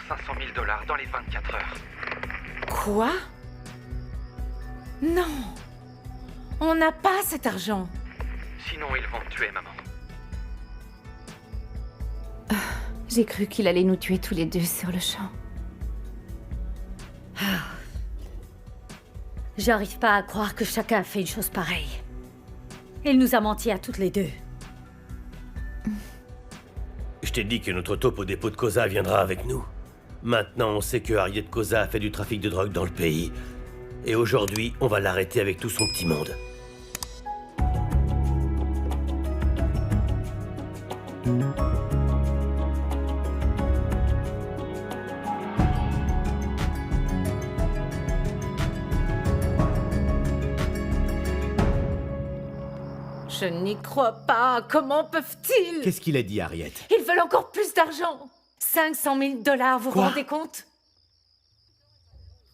500 000 dollars dans les 24 heures. Quoi? Non! On n'a pas cet argent. Sinon, ils vont te tuer, maman. J'ai cru qu'il allait nous tuer tous les deux sur le champ. J'arrive pas à croire que chacun a fait une chose pareille. Il nous a menti à toutes les deux. Je t'ai dit que notre taupe au dépôt de Koza viendra avec nous. Maintenant, on sait que Harriet Koza a fait du trafic de drogue dans le pays. Et aujourd'hui, on va l'arrêter avec tout son petit monde. Je n'y crois pas. Comment peuvent-ils? Qu'est-ce qu'il a dit, Harriet? Ils veulent encore plus d'argent. 500 000 dollars, vous vous Quoi? rendez compte?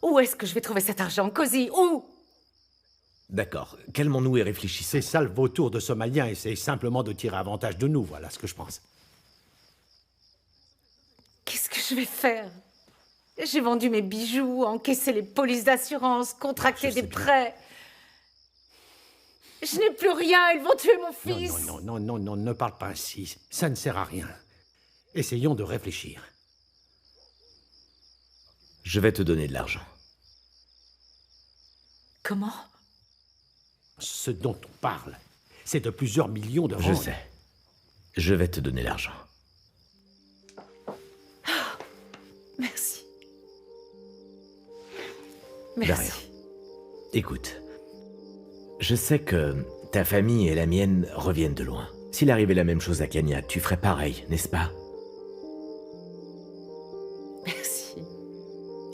Où est-ce que je vais trouver cet argent, Cozy? Où? D'accord, calmons-nous et réfléchissons. Ces sales vautours de Somaliens essayent simplement de tirer avantage de nous, voilà ce que je pense. Qu'est-ce que je vais faire? J'ai vendu mes bijoux, encaissé les polices d'assurance, contracté Je sais des bien. prêts. Je n'ai plus rien, ils vont tuer mon Non, fils. non, ne parle pas ainsi. Ça ne sert à rien. Essayons de réfléchir. Je vais te donner de l'argent. Comment? Ce dont on parle, c'est de plusieurs millions de Je rands. sais. Je vais te donner l'argent. Merci. De rien. Merci. Écoute, je sais que ta famille et la mienne reviennent de loin. S'il arrivait la même chose à Kenya, tu ferais pareil, n'est-ce pas? Merci.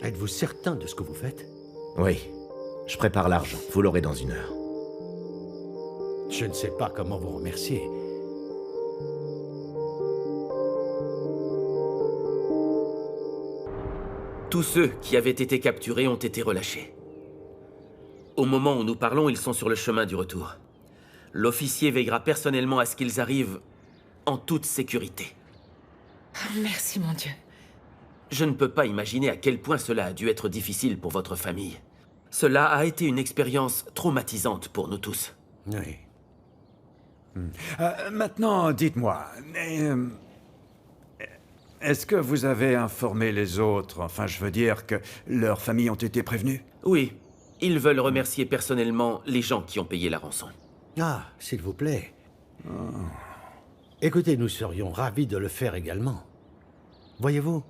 Êtes-vous certain de ce que vous faites? Oui. Je prépare l'argent. Vous l'aurez dans 1 heure. Je ne sais pas comment vous remercier. Tous ceux qui avaient été capturés ont été relâchés. Au moment où nous parlons, ils sont sur le chemin du retour. L'officier veillera personnellement à ce qu'ils arrivent en toute sécurité. Merci, mon Dieu. Je ne peux pas imaginer à quel point cela a dû être difficile pour votre famille. Cela a été une expérience traumatisante pour nous tous. Oui. Maintenant, dites-moi, est-ce que vous avez informé les autres? Enfin, je veux dire que leurs familles ont été prévenues? Oui, ils veulent remercier personnellement les gens qui ont payé la rançon. Ah, s'il vous plaît. Écoutez, nous serions ravis de le faire également. Voyez-vous,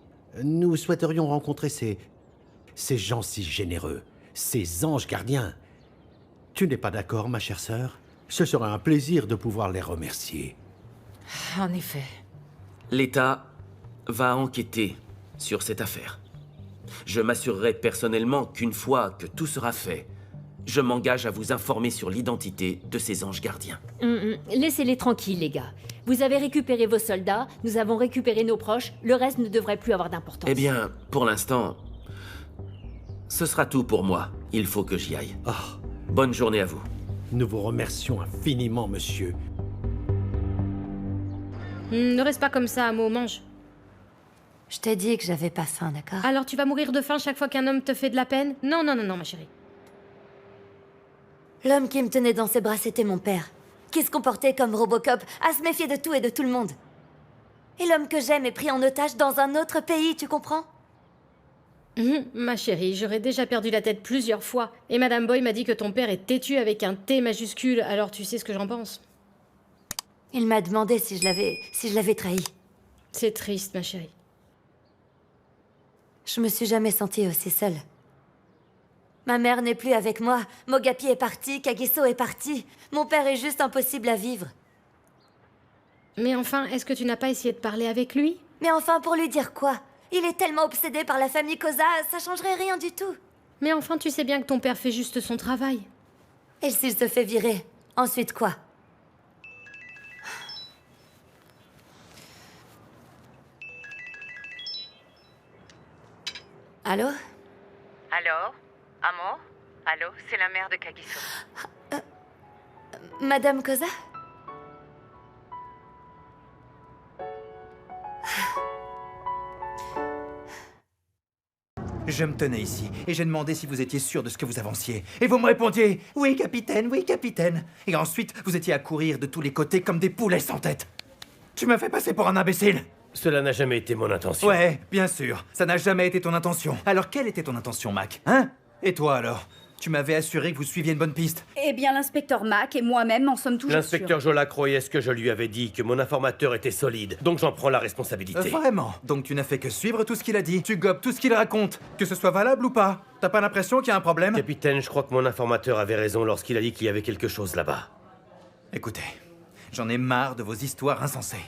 nous souhaiterions rencontrer ces gens si généreux, ces anges gardiens. Tu n'es pas d'accord, ma chère sœur? Ce serait un plaisir de pouvoir les remercier. En effet. L'État va enquêter sur cette affaire. Je m'assurerai personnellement qu'une fois que tout sera fait, je m'engage à vous informer sur l'identité de ces anges gardiens. Laissez-les tranquilles, les gars. Vous avez récupéré vos soldats, nous avons récupéré nos proches, le reste ne devrait plus avoir d'importance. Eh bien, pour l'instant, ce sera tout pour moi. Il faut que j'y aille. Ah, Bonne journée à vous. nous vous remercions infiniment, monsieur. Ne reste pas comme ça, Amo, mange. Je t'ai dit que j'avais pas faim, d'accord? Alors tu vas mourir de faim chaque fois qu'un homme te fait de la peine? Non, non, non, non, ma chérie. L'homme qui me tenait dans ses bras, c'était mon père. Qui se comportait comme Robocop, à se méfier de tout et de tout le monde. Et l'homme que j'aime est pris en otage dans un autre pays, tu comprends? Ma chérie, j'aurais déjà perdu la tête plusieurs fois. Et Madame Boy m'a dit que ton père est têtu avec un T majuscule, alors tu sais ce que j'en pense. Il m'a demandé si je l'avais trahi. C'est triste, ma chérie. Je me suis jamais sentie aussi seule. Ma mère n'est plus avec moi, Mogapi est parti, Kagiso est parti. Mon père est juste impossible à vivre. Mais enfin, est-ce que tu n'as pas essayé de parler avec lui? Mais enfin, pour lui dire quoi? Il est tellement obsédé par la famille Koza, ça changerait rien du tout. Mais enfin, tu sais bien que ton père fait juste son travail. Et s'il se fait virer, ensuite quoi? Allô? Allô? Amo? Allô? C'est la mère de Kagiso. Madame Koza? Je me tenais ici et j'ai demandé si vous étiez sûr de ce que vous avanciez. Et vous me répondiez « Oui, capitaine, oui, capitaine ». Et ensuite, vous étiez à courir de tous les côtés comme des poulets sans tête. Tu m'as fait passer pour un imbécile. Cela n'a jamais été mon intention. Ouais, bien sûr. Ça n'a jamais été ton intention. Alors, quelle était ton intention, Mac? Hein? Et toi, alors? Tu m'avais assuré que vous suiviez une bonne piste. Eh bien, l'inspecteur Mac et moi-même en sommes toujours L'inspecteur Jola croyait ce que je lui avais dit, que mon informateur était solide. Donc j'en prends la responsabilité. Vraiment? Donc tu n'as fait que suivre tout ce qu'il a dit. Tu gobes tout ce qu'il raconte. Que ce soit valable ou pas. T'as pas l'impression qu'il y a un problème? Capitaine, je crois que mon informateur avait raison lorsqu'il a dit qu'il y avait quelque chose là-bas. Écoutez, j'en ai marre de vos histoires insensées.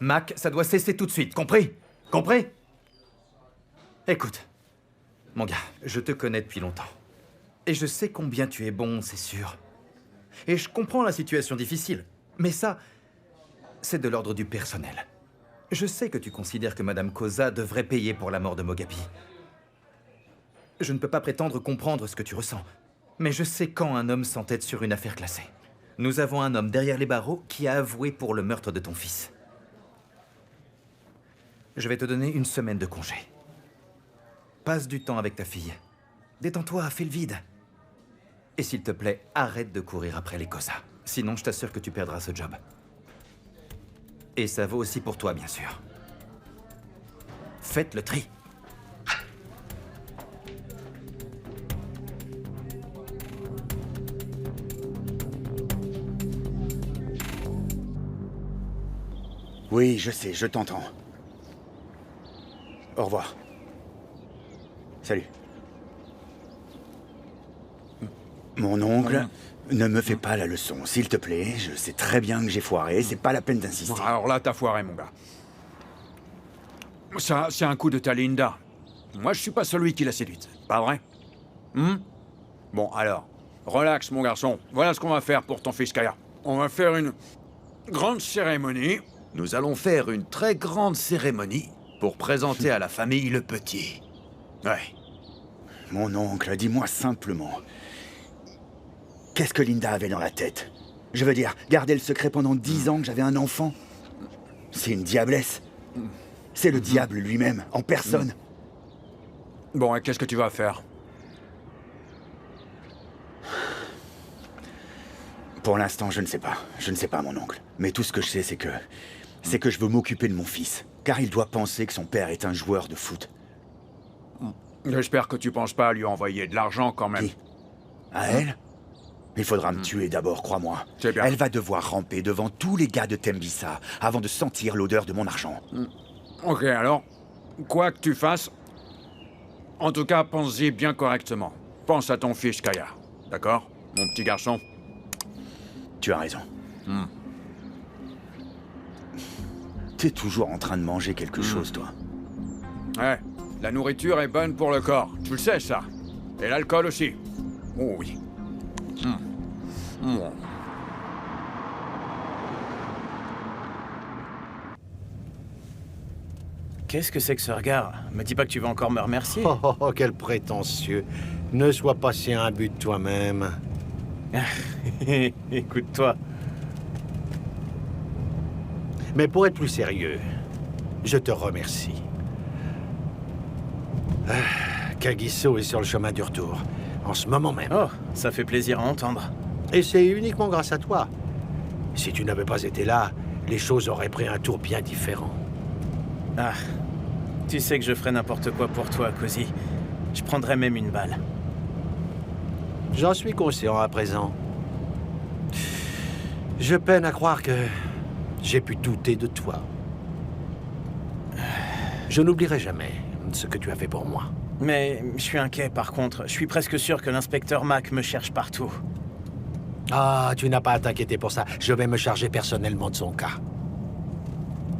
Mac, ça doit cesser tout de suite, compris? Compris? Écoute, mon gars, je te connais depuis longtemps. Et je sais combien tu es bon, c'est sûr. Et je comprends la situation difficile. Mais ça, c'est de l'ordre du personnel. Je sais que tu considères que Madame Koza devrait payer pour la mort de Mogapi. Je ne peux pas prétendre comprendre ce que tu ressens. Mais je sais quand un homme s'entête sur une affaire classée. Nous avons un homme derrière les barreaux qui a avoué pour le meurtre de ton fils. Je vais te donner 1 semaine de congé. Passe du temps avec ta fille. Détends-toi, fais le vide. Et s'il te plaît, arrête de courir après les Koza. Sinon, je t'assure que tu perdras ce job. Et ça vaut aussi pour toi, bien sûr. Faites le tri. Oui, je sais, je t'entends. Au revoir. Salut. Mon oncle, ne me fais pas la leçon, s'il te plaît. Je sais très bien que j'ai foiré, c'est pas la peine d'insister. Bon, alors là, t'as foiré, mon gars. Ça, c'est un coup de ta Linda. Moi, je suis pas celui qui l'a séduite, pas vrai? Bon, alors, relax, mon garçon. Voilà ce qu'on va faire pour ton fils Kaya. On va faire une grande cérémonie. Nous allons faire une très grande cérémonie pour présenter à la famille le petit. Ouais. Mon oncle, dis-moi simplement... Qu'est-ce que Linda avait dans la tête? Je veux dire, garder le secret pendant 10 ans que j'avais un enfant? C'est une diablesse. C'est le diable lui-même, en personne. Bon, et qu'est-ce que tu vas faire? Pour l'instant, je ne sais pas. Je ne sais pas, mon oncle. Mais tout ce que je sais, c'est que je veux m'occuper de mon fils. Car il doit penser que son père est un joueur de foot. J'espère que tu penses pas à lui envoyer de l'argent, quand même. Qui? À elle? Il faudra me tuer d'abord, crois-moi. C'est bien. Elle va devoir ramper devant tous les gars de Tembissa avant de sentir l'odeur de mon argent. Ok, alors, quoi que tu fasses, en tout cas, pense-y bien correctement. Pense à ton fils, Kaya. D'accord, mon petit garçon? Tu as raison. T'es toujours en train de manger quelque chose, toi. Ouais, la nourriture est bonne pour le corps. Tu le sais, ça. Et l'alcool aussi. Oh oui. Qu'est-ce que c'est que ce regard? Me dis pas que tu vas encore me remercier. Oh, quel prétentieux. Ne sois pas si imbu de toi-même. Écoute-toi. Mais pour être plus sérieux, je te remercie. Kagiso est sur le chemin du retour, en ce moment même. Oh, ça fait plaisir à entendre. Et c'est uniquement grâce à toi. Si tu n'avais pas été là, les choses auraient pris un tour bien différent. Ah, tu sais que je ferais n'importe quoi pour toi, Cozy. Je prendrais même une balle. J'en suis conscient à présent. Je peine à croire que j'ai pu douter de toi. Je n'oublierai jamais ce que tu as fait pour moi. Mais je suis inquiet, par contre. Je suis presque sûr que l'inspecteur Mac me cherche partout. Ah, tu n'as pas à t'inquiéter pour ça. Je vais me charger personnellement de son cas.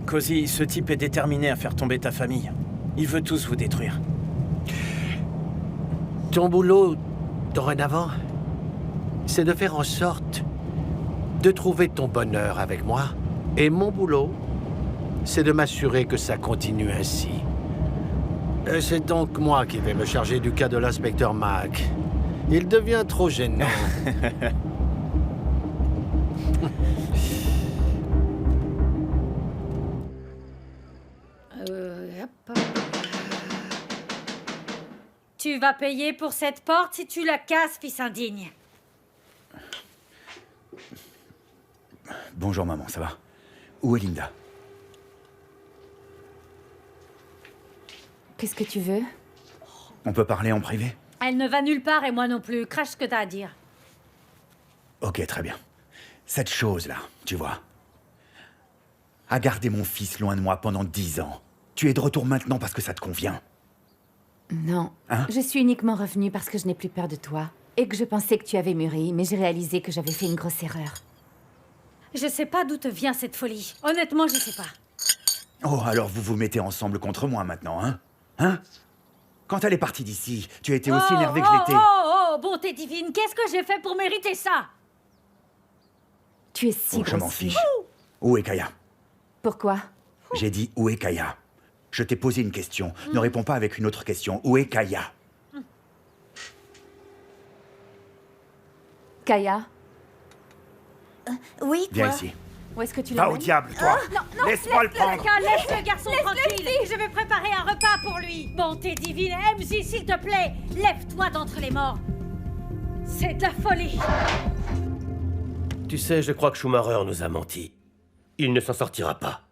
Cozy, ce type est déterminé à faire tomber ta famille. Il veut tous vous détruire. Ton boulot, dorénavant, c'est de faire en sorte de trouver ton bonheur avec moi. Et mon boulot, c'est de m'assurer que ça continue ainsi. Et c'est donc moi qui vais me charger du cas de l'inspecteur Mac. Il devient trop gênant. Tu vas payer pour cette porte si tu la casses, fils indigne. Bonjour maman, ça va? Où est Linda? Qu'est-ce que tu veux? On peut parler en privé? Elle ne va nulle part et moi non plus. Crache ce que t'as à dire. Ok, très bien. Cette chose-là, tu vois, a gardé mon fils loin de moi pendant 10 ans. Tu es de retour maintenant parce que ça te convient. Non. Hein? Je suis uniquement revenue parce que je n'ai plus peur de toi. Et que je pensais que tu avais mûri, mais j'ai réalisé que j'avais fait une grosse erreur. Je sais pas d'où te vient cette folie. Honnêtement, je sais pas. Oh, alors vous vous mettez ensemble contre moi maintenant, hein? Hein? Quand elle est partie d'ici, tu as été aussi énervé que je l'étais. Oh, bonté divine, qu'est-ce que j'ai fait pour mériter ça? Tu es si Je m'en grossier. fiche. Où est Kaya? Pourquoi? J'ai dit où est Kaya? Je t'ai posé une question. Ne réponds pas avec une autre question. Où est Kaya? Kaya? Oui, Viens ici. Où est-ce que tu Va l'emmènes? au diable, toi! Non, Laisse-moi le prendre! Laisse le garçon tranquille. Je vais préparer un repas pour lui. Bonté divine, MJ, s'il te plaît, lève-toi d'entre les morts. C'est de la folie. Tu sais, je crois que Schumacher nous a menti. Il ne s'en sortira pas.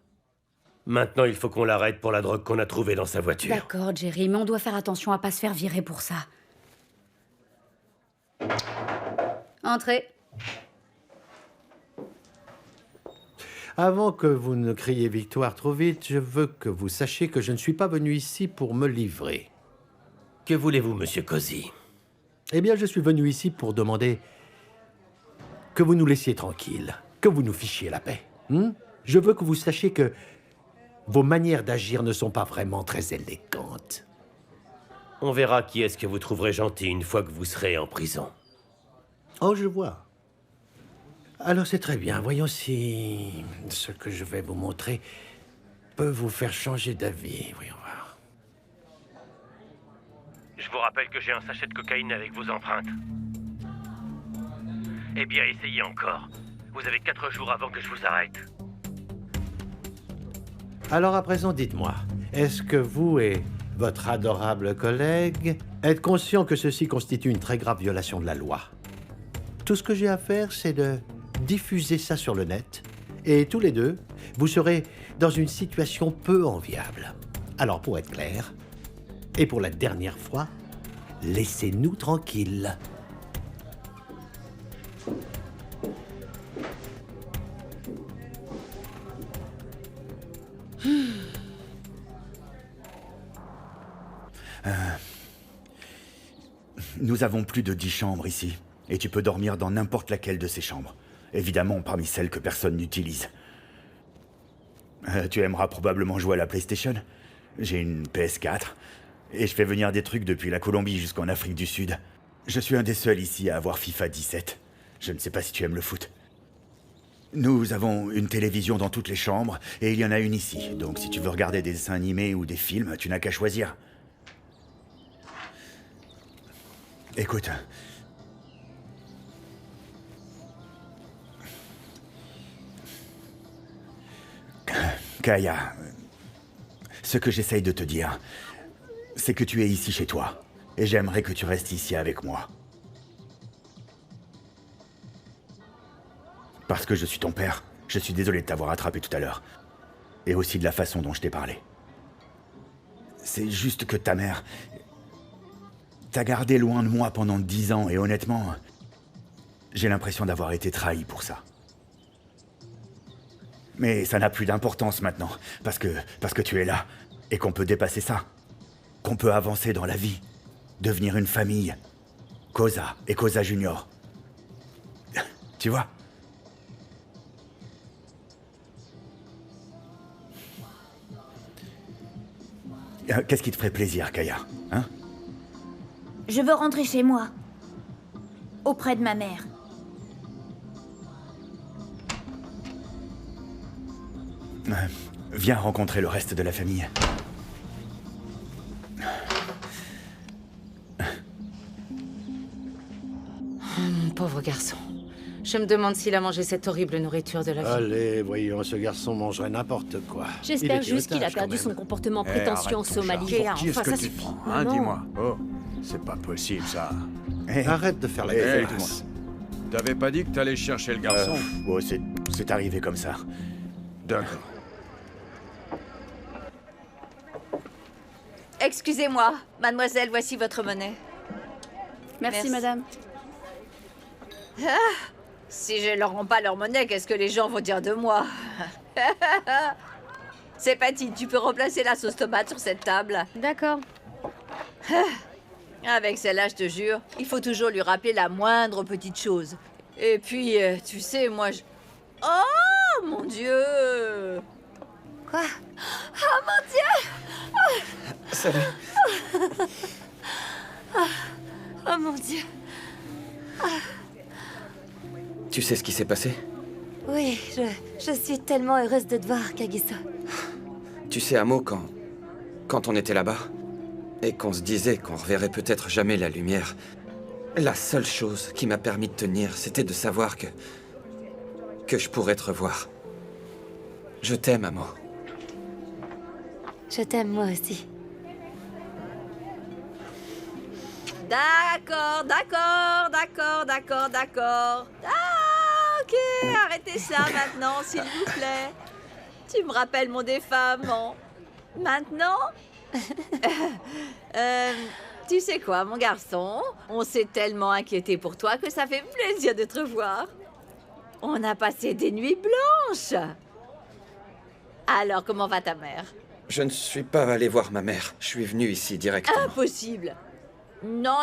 Maintenant, il faut qu'on l'arrête pour la drogue qu'on a trouvée dans sa voiture. D'accord, Jerry, mais on doit faire attention à pas se faire virer pour ça. Entrez. Avant que vous ne criez victoire trop vite, je veux que vous sachiez que je ne suis pas venu ici pour me livrer. Que voulez-vous, monsieur Cozy? Eh bien, je suis venu ici pour demander que vous nous laissiez tranquilles, que vous nous fichiez la paix. Je veux que vous sachiez que vos manières d'agir ne sont pas vraiment très élégantes. On verra qui est-ce que vous trouverez gentil une fois que vous serez en prison. Oh, je vois. Alors c'est très bien. Voyons si ce que je vais vous montrer peut vous faire changer d'avis. Voyons voir. Je vous rappelle que j'ai un sachet de cocaïne avec vos empreintes. Eh bien, essayez encore. Vous avez 4 jours avant que je vous arrête. Alors à présent, dites-moi, est-ce que vous et votre adorable collègue êtes conscient que ceci constitue une très grave violation de la loi? Tout ce que j'ai à faire, c'est de diffuser ça sur le net, et tous les deux, vous serez dans une situation peu enviable. Alors, pour être clair, et pour la dernière fois, laissez-nous tranquilles. Nous avons plus de 10 chambres ici, et tu peux dormir dans n'importe laquelle de ces chambres. Évidemment, parmi celles que personne n'utilise. Tu aimeras probablement jouer à la PlayStation. J'ai une PS4, et je fais venir des trucs depuis la Colombie jusqu'en Afrique du Sud. Je suis un des seuls ici à avoir FIFA 17. Je ne sais pas si tu aimes le foot. Nous avons une télévision dans toutes les chambres, et il y en a une ici. Donc si tu veux regarder des dessins animés ou des films, tu n'as qu'à choisir. Écoute. Kaya, ce que j'essaye de te dire, c'est que tu es ici chez toi, et j'aimerais que tu restes ici avec moi. Parce que je suis ton père, je suis désolé de t'avoir attrapé tout à l'heure, et aussi de la façon dont je t'ai parlé. C'est juste que ta mère t'a gardé loin de moi pendant 10 ans, et honnêtement, j'ai l'impression d'avoir été trahi pour ça. Mais ça n'a plus d'importance maintenant, parce que tu es là, et qu'on peut dépasser ça. Qu'on peut avancer dans la vie, devenir une famille. Koza et Koza Junior. Tu vois? Qu'est-ce qui te ferait plaisir, Kaya, hein? Je veux rentrer chez moi. Auprès de ma mère. Viens rencontrer le reste de la famille. Mon pauvre garçon. Je me demande s'il a mangé cette horrible nourriture de la vie. Allez, voyons, ce garçon mangerait n'importe quoi. J'espère Il était juste qu'il a otage, perdu quand son même. comportement prétentieux en Somalie. Qui est-ce que tu prends, hein, dis-moi? Oh. C'est pas possible, ça. Arrête de faire la Eh, gueule. Max, t'avais pas dit que t'allais chercher le garçon Oh, c'est arrivé comme ça. D'accord. Excusez-moi, mademoiselle, voici votre monnaie. Merci, madame. Ah, si je leur rends pas leur monnaie, qu'est-ce que les gens vont dire de moi? C'est Patty, tu peux remplacer la sauce tomate sur cette table. D'accord. Avec celle-là, je te jure, il faut toujours lui rappeler la moindre petite chose. Et puis, tu sais, moi, je... Oh, mon Dieu! Quoi? Oh mon Dieu! Salut. Oh mon Dieu! Tu sais ce qui s'est passé? Oui, je suis tellement heureuse de te voir, Kagiso. Tu sais, Amo, quand on était là-bas, et qu'on se disait qu'on reverrait peut-être jamais la lumière, la seule chose qui m'a permis de tenir, c'était de savoir que je pourrais te revoir. Je t'aime, Amo. Je t'aime moi aussi. D'accord. Ah, ok, arrêtez ça maintenant, s'il vous plaît. Tu me rappelles mon défunt maman. Maintenant tu sais quoi, mon garçon? On s'est tellement inquiété pour toi que ça fait plaisir de te revoir. On a passé des nuits blanches. Alors, comment va ta mère? Je ne suis pas allé voir ma mère. Je suis venu ici directement. Impossible. Non.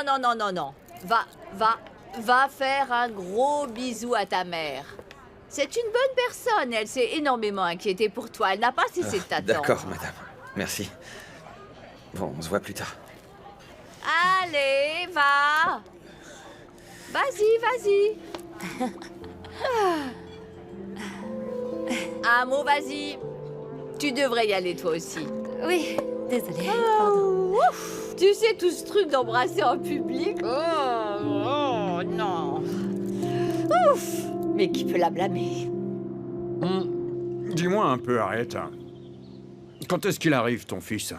Va faire un gros bisou à ta mère. C'est une bonne personne. Elle s'est énormément inquiétée pour toi. Elle n'a pas cessé de t'attendre. D'accord, madame. Merci. Bon, on se voit plus tard. Allez, va. Vas-y. Amo, vas-y. Tu devrais y aller toi aussi. Oui, désolée. Pardon. Ouf. Tu sais tout ce truc d'embrasser en public? Oh, non. Ouf. Mais qui peut la blâmer? Dis-moi un peu, arrête. Quand est-ce qu'il arrive, ton fils?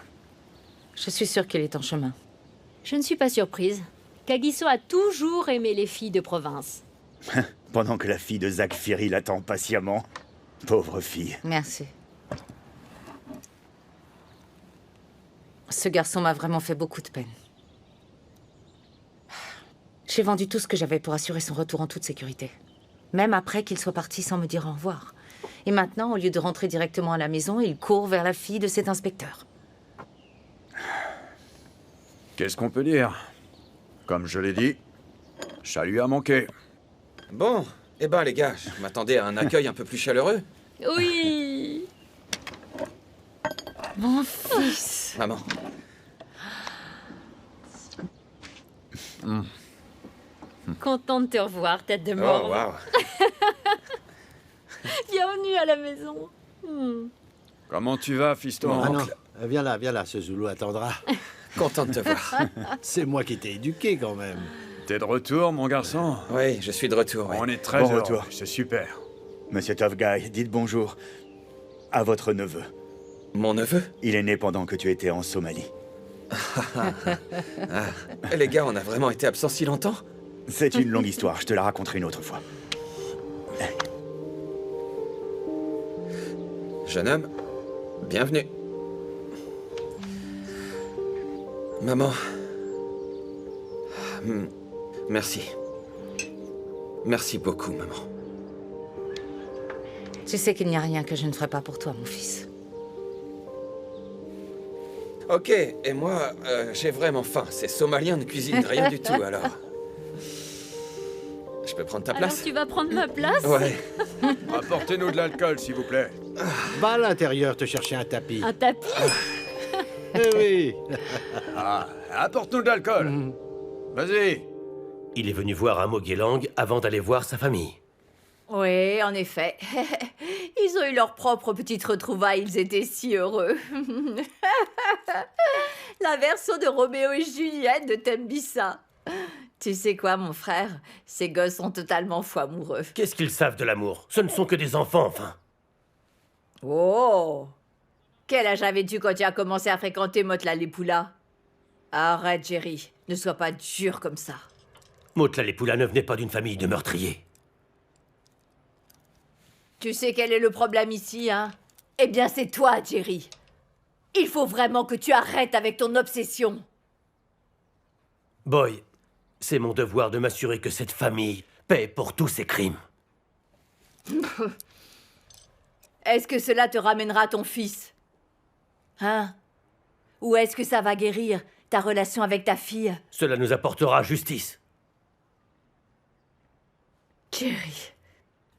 Je suis sûre qu'il est en chemin. Je ne suis pas surprise. Kagiso a toujours aimé les filles de province. Pendant que la fille de Zack Fury l'attend patiemment. Pauvre fille. Merci. Ce garçon m'a vraiment fait beaucoup de peine. J'ai vendu tout ce que j'avais pour assurer son retour en toute sécurité. Même après qu'il soit parti sans me dire au revoir. Et maintenant, au lieu de rentrer directement à la maison, il court vers la fille de cet inspecteur. Qu'est-ce qu'on peut dire? Comme je l'ai dit, ça lui a manqué. Bon, eh ben les gars, je m'attendais à un accueil un peu plus chaleureux. Oui. Mon fils. Maman. Content de te revoir, tête de mort. Oh, waouh. Bienvenue à la maison. Comment tu vas, fiston? Ah non, viens là, ce Zoulou attendra. Content de te voir. C'est moi qui t'ai éduqué quand même. T'es de retour, mon garçon? Oui, je suis de retour. Ouais. On est très Bon heureux. retour. C'est super. Monsieur Tough Guy, dites bonjour à votre neveu. Mon neveu? Il est né pendant que tu étais en Somalie. Les gars, on a vraiment été absents si longtemps? C'est une longue histoire, je te la raconterai une autre fois. Jeune homme, bienvenue. Maman. Merci. Merci beaucoup, maman. Tu sais qu'il n'y a rien que je ne ferai pas pour toi, mon fils. Ok, et moi, j'ai vraiment faim. Ces Somaliens ne cuisinent rien du tout, alors... Je peux prendre ta place? Alors tu vas prendre ma place? Ouais. Apportez-nous de l'alcool, s'il vous plaît. Va à l'intérieur te chercher un tapis. Un tapis? Eh oui. Apporte-nous de l'alcool. Vas-y. Il est venu voir Amo Gelang avant d'aller voir sa famille. Oui, en effet. Ils ont eu leur propre petite retrouvaille, ils étaient si heureux. La version de Roméo et Juliette de Tembissa. Tu sais quoi, mon frère? Ces gosses sont totalement fous amoureux. Qu'est-ce qu'ils savent de l'amour? Ce ne sont que des enfants, enfin. Oh! Quel âge avais-tu quand tu as commencé à fréquenter Motla Lepula? Arrête, Jerry. Ne sois pas dur comme ça. Maud Lalepula ne venait pas d'une famille de meurtriers. Tu sais quel est le problème ici, hein? Eh bien, c'est toi, Jerry. Il faut vraiment que tu arrêtes avec ton obsession. Boy, c'est mon devoir de m'assurer que cette famille paie pour tous ses crimes. Est-ce que cela te ramènera ton fils? Hein? Ou est-ce que ça va guérir ta relation avec ta fille? Cela nous apportera justice. Jerry,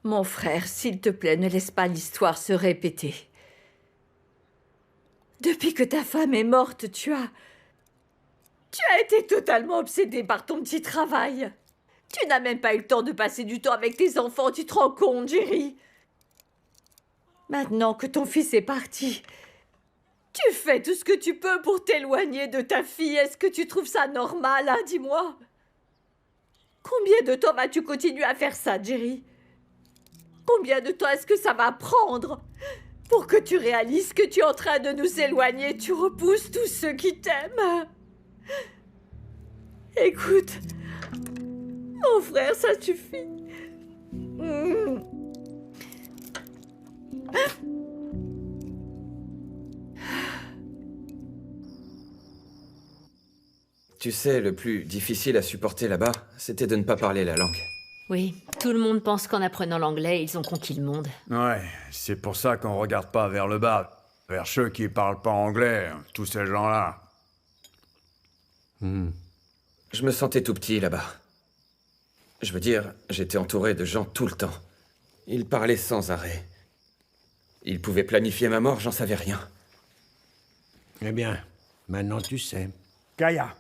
mon frère, s'il te plaît, ne laisse pas l'histoire se répéter. Depuis que ta femme est morte, tu as été totalement obsédé par ton petit travail. Tu n'as même pas eu le temps de passer du temps avec tes enfants, tu te rends compte, Jerry? Maintenant que ton fils est parti, tu fais tout ce que tu peux pour t'éloigner de ta fille. Est-ce que tu trouves ça normal, hein, dis-moi? Combien de temps vas-tu continuer à faire ça, Jerry? Combien de temps est-ce que ça va prendre pour que tu réalises que tu es en train de nous éloigner? Tu repousses tous ceux qui t'aiment. Écoute, mon frère, ça suffit. Tu sais, le plus difficile à supporter là-bas, c'était de ne pas parler la langue. Oui, tout le monde pense qu'en apprenant l'anglais, ils ont conquis le monde. Ouais, c'est pour ça qu'on regarde pas vers le bas, vers ceux qui parlent pas anglais, tous ces gens-là. Je me sentais tout petit là-bas. Je veux dire, j'étais entouré de gens tout le temps. Ils parlaient sans arrêt. Ils pouvaient planifier ma mort, j'en savais rien. Eh bien, maintenant tu sais. Kaya.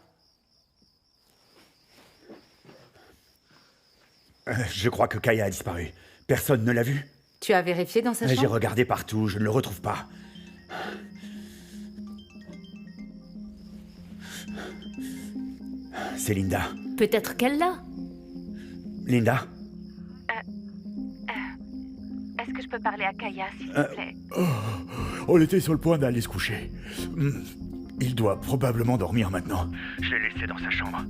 Je crois que Kaya a disparu. Personne ne l'a vu. Tu as vérifié dans sa chambre? J'ai regardé partout, je ne le retrouve pas. C'est Linda. Peut-être qu'elle l'a. Linda? Est-ce que je peux parler à Kaya, s'il te plaît? On était sur le point d'aller se coucher. Il doit probablement dormir maintenant. Je l'ai laissé dans sa chambre.